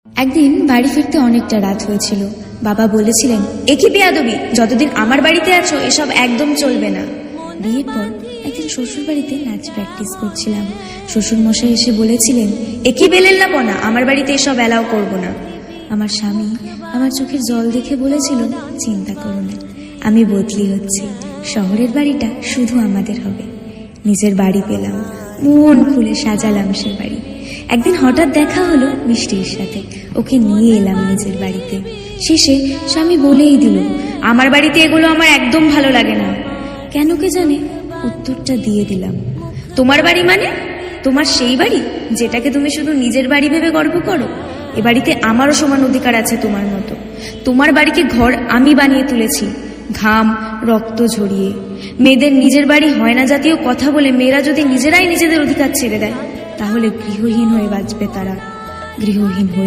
একদিন বাড়ি ফিরতে অনেকটা রাত হয়েছিল। বাবা বলেছিলেন, একই বেয়াদবি, যতদিন আমার বাড়িতে আছো এসব একদম চলবে না। বিয়ের পর একদিন শ্বশুর বাড়িতে নাচ প্র্যাকটিস করছিলাম। শ্বশুর মশাই এসে বলেছিলেন, একই বেলেল্লাপনা, আমার বাড়িতে এসব অ্যালাউ করবো না। আমার স্বামী আমার চোখের জল দেখে বলেছিল, চিন্তা করো না, আমি বদলি হচ্ছি, শহরের বাড়িটা শুধু আমাদের হবে। নিজের বাড়ি পেলাম, মন খুলে সাজালাম সে বাড়ি। একদিন হঠাৎ দেখা হলো মিষ্টির সাথে, ওকে নিয়ে এলাম নিজের বাড়িতে। শেষে স্বামী বলেই দিল, আমার বাড়িতে এগুলো আমার একদম ভালো লাগে না। কেন কে জানে উত্তরটা দিয়ে দিলাম, তোমার বাড়ি মানে তোমার সেই বাড়ি যেটাকে তুমি শুধু নিজের বাড়ি ভেবে গর্ব করো। এ বাড়িতে আমারও সমান অধিকার আছে তোমার মতো। তোমার বাড়িকে ঘর আমি বানিয়ে তুলেছি, ঘাম রক্ত ঝরিয়ে। মেয়েদের নিজের বাড়ি হয় না জাতীয় কথা বলে মেয়েরা যদি নিজেরাই নিজেদের অধিকার ছেড়ে দেয়, তাহলে গৃহহীন হয়ে বাঁচবে তারা, গৃহহীন হয়ে